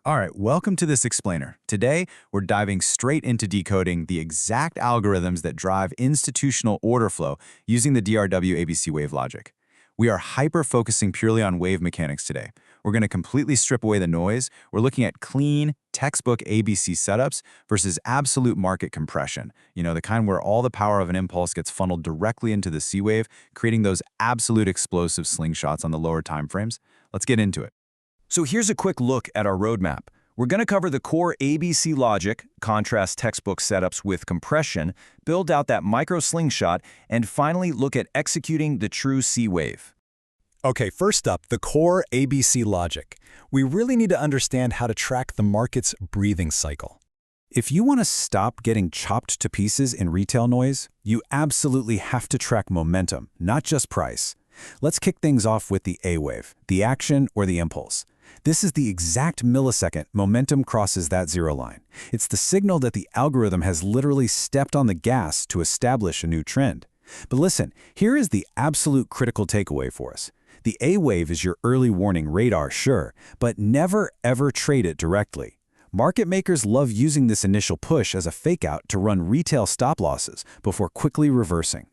All right, welcome to this explainer. Today, we're diving straight into decoding the exact algorithms that drive institutional order flow using the DRW ABC Wave Logic. We are hyper-focusing purely on wave mechanics today. We're going to completely strip away the noise. We're looking at clean, textbook ABC setups versus absolute market compression. The kind where all the power of an impulse gets funneled directly into the C wave, creating those absolute explosive slingshots on the lower time frames. Let's get into it. So here's a quick look at our roadmap. We're going to cover the core ABC logic, contrast textbook setups with compression, build out that micro slingshot, and finally look at executing the true C wave. Okay, first up, the core ABC logic. We really need to understand how to track the market's breathing cycle. If you want to stop getting chopped to pieces in retail noise, you absolutely have to track momentum, not just price. Let's kick things off with the A wave, the action or the impulse. This is the exact millisecond momentum crosses that zero line. It's the signal that the algorithm has literally stepped on the gas to establish a new trend. But listen, here is the absolute critical takeaway for us. The A wave is your early warning radar, sure, but never ever trade it directly. Market makers love using this initial push as a fake-out to run retail stop losses before quickly reversing.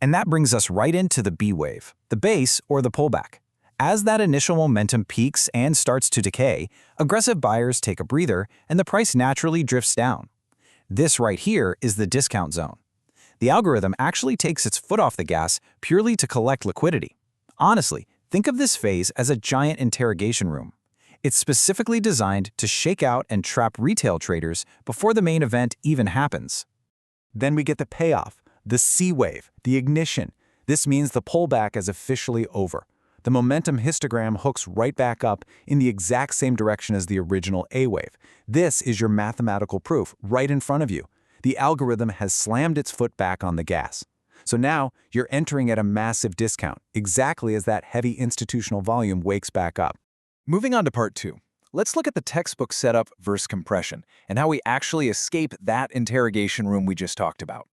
And that brings us right into the B wave, the base or the pullback. As that initial momentum peaks and starts to decay, aggressive buyers take a breather and the price naturally drifts down. This right here is the discount zone. The algorithm actually takes its foot off the gas purely to collect liquidity. Honestly, think of this phase as a giant interrogation room. It's specifically designed to shake out and trap retail traders before the main event even happens. Then we get the payoff, the C wave, the ignition. This means the pullback is officially over. The momentum histogram hooks right back up in the exact same direction as the original A wave. This is your mathematical proof right in front of you. The algorithm has slammed its foot back on the gas. So now you're entering at a massive discount, exactly as that heavy institutional volume wakes back up. Moving on to part 2. Let's look at the textbook setup versus compression and how we actually escape that interrogation room we just talked about.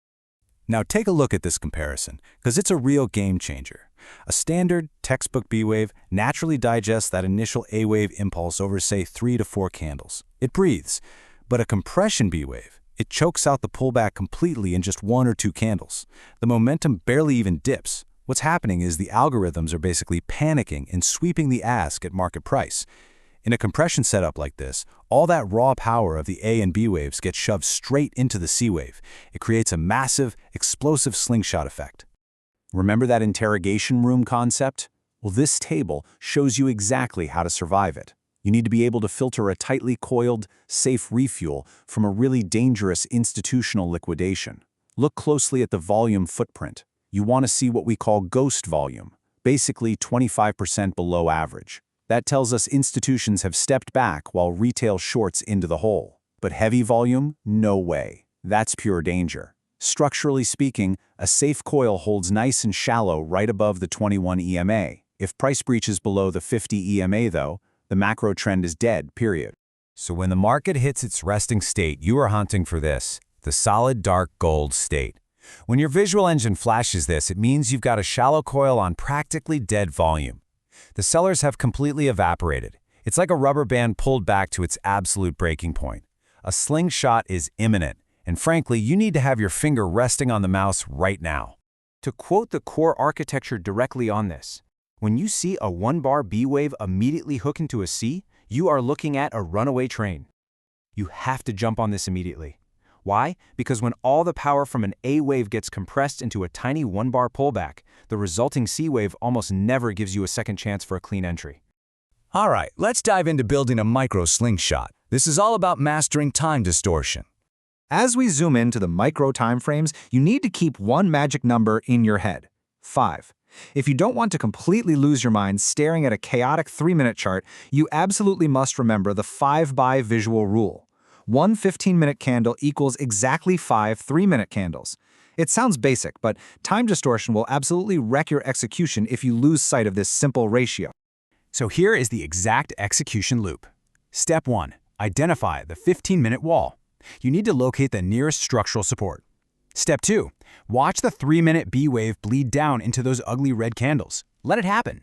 Now take a look at this comparison, because it's a real game changer. A standard textbook B wave naturally digests that initial A wave impulse over, say, 3 to 4 candles. It breathes. But a compression B wave, it chokes out the pullback completely in just 1 or 2 candles. The momentum barely even dips. What's happening is the algorithms are basically panicking and sweeping the ask at market price. In a compression setup like this, all that raw power of the A and B waves gets shoved straight into the C wave. It creates a massive, explosive slingshot effect. Remember that interrogation room concept? Well, this table shows you exactly how to survive it. You need to be able to filter a tightly coiled, safe refuel from a really dangerous institutional liquidation. Look closely at the volume footprint. You want to see what we call ghost volume, basically 25% below average. That tells us institutions have stepped back while retail shorts into the hole. But heavy volume? No way. That's pure danger. Structurally speaking, a safe coil holds nice and shallow right above the 21 EMA. If price breaches below the 50 EMA, though, the macro trend is dead, period. So when the market hits its resting state, you are hunting for this, the solid dark gold state. When your visual engine flashes this, it means you've got a shallow coil on practically dead volume. The sellers have completely evaporated. It's like a rubber band pulled back to its absolute breaking point. A slingshot is imminent, and frankly, you need to have your finger resting on the mouse right now. To quote the core architecture directly on this, when you see a 1-bar B wave immediately hook into a C, you are looking at a runaway train. You have to jump on this immediately. Why? Because when all the power from an A wave gets compressed into a tiny 1-bar pullback, the resulting C wave almost never gives you a second chance for a clean entry. All right, let's dive into building a micro slingshot. This is all about mastering time distortion. As we zoom into the micro timeframes, you need to keep one magic number in your head: 5. If you don't want to completely lose your mind staring at a chaotic 3-minute chart, you absolutely must remember the 5-by visual rule. One 15-minute candle equals exactly 5 3-minute candles. It sounds basic, but time distortion will absolutely wreck your execution if you lose sight of this simple ratio. So here is the exact execution loop. Step 1. Identify the 15-minute wall. You need to locate the nearest structural support. Step 2. Watch the 3-minute B wave bleed down into those ugly red candles. Let it happen.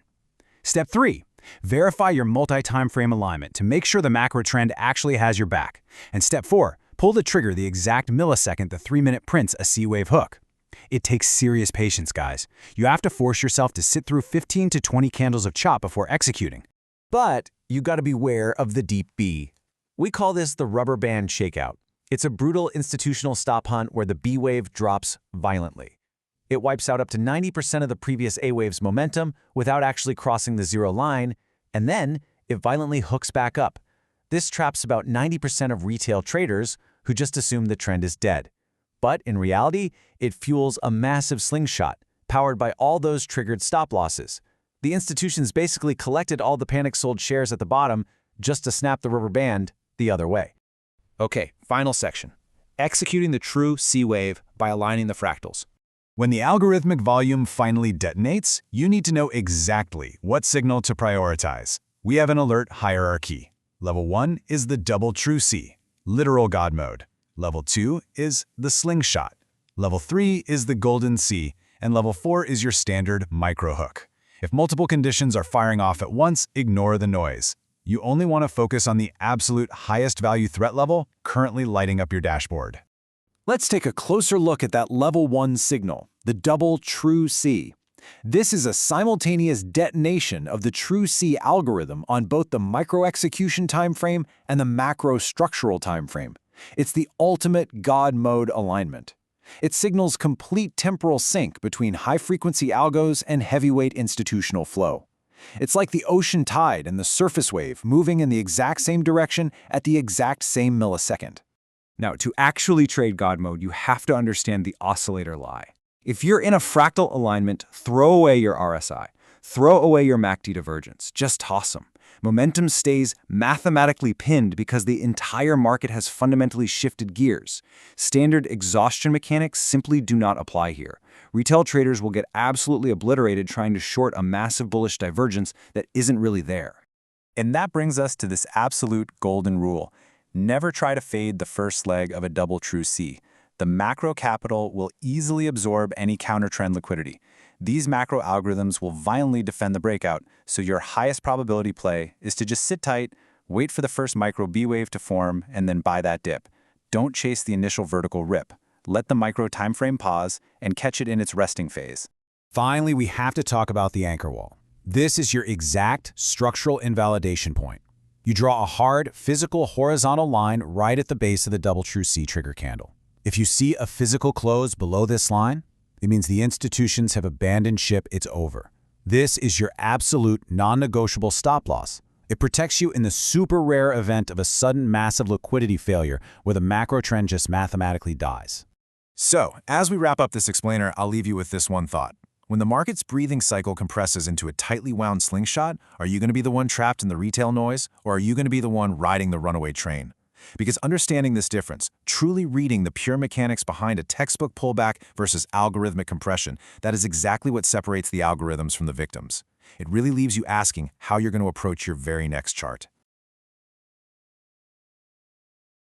Step 3. Verify your multi-time frame alignment to make sure the macro trend actually has your back. And step 4, pull the trigger the exact millisecond the 3-minute prints a C-wave hook. It takes serious patience, guys. You have to force yourself to sit through 15 to 20 candles of chop before executing. But you got to beware of the deep B. We call this the rubber band shakeout. It's a brutal institutional stop hunt where the B wave drops violently. It wipes out up to 90% of the previous A wave's momentum without actually crossing the zero line, and then it violently hooks back up. This traps about 90% of retail traders who just assume the trend is dead. But in reality, it fuels a massive slingshot, powered by all those triggered stop losses. The institutions basically collected all the panic-sold shares at the bottom just to snap the rubber band the other way. Okay, final section. Executing the true C wave by aligning the fractals. When the algorithmic volume finally detonates, you need to know exactly what signal to prioritize. We have an alert hierarchy. Level 1 is the double true C, literal God mode. Level 2 is the slingshot. Level 3 is the golden C, and level 4 is your standard micro hook. If multiple conditions are firing off at once, ignore the noise. You only want to focus on the absolute highest value threat level currently lighting up your dashboard. Let's take a closer look at that level 1 signal, the double true C. This is a simultaneous detonation of the true C algorithm on both the micro execution timeframe and the macro structural timeframe. It's the ultimate God mode alignment. It signals complete temporal sync between high-frequency algos and heavyweight institutional flow. It's like the ocean tide and the surface wave moving in the exact same direction at the exact same millisecond. Now, to actually trade God mode, you have to understand the oscillator lie. If you're in a fractal alignment, throw away your RSI. Throw away your MACD divergence. Just toss them. Momentum stays mathematically pinned because the entire market has fundamentally shifted gears. Standard exhaustion mechanics simply do not apply here. Retail traders will get absolutely obliterated trying to short a massive bullish divergence that isn't really there. And that brings us to this absolute golden rule. Never try to fade the first leg of a double true C. The macro capital will easily absorb any counter-trend liquidity. These macro algorithms will violently defend the breakout, so your highest probability play is to just sit tight, wait for the first micro B wave to form, and then buy that dip. Don't chase the initial vertical rip. Let the micro time frame pause and catch it in its resting phase. Finally, we have to talk about the anchor wall. This is your exact structural invalidation point. You draw a hard, physical horizontal line right at the base of the double true C trigger candle. If you see a physical close below this line, it means the institutions have abandoned ship, it's over. This is your absolute non-negotiable stop loss. It protects you in the super rare event of a sudden massive liquidity failure where the macro trend just mathematically dies. So, as we wrap up this explainer, I'll leave you with this one thought. When the market's breathing cycle compresses into a tightly wound slingshot, are you going to be the one trapped in the retail noise, or are you going to be the one riding the runaway train? Because understanding this difference, truly reading the pure mechanics behind a textbook pullback versus algorithmic compression, that is exactly what separates the algorithms from the victims. It really leaves you asking how you're going to approach your very next chart.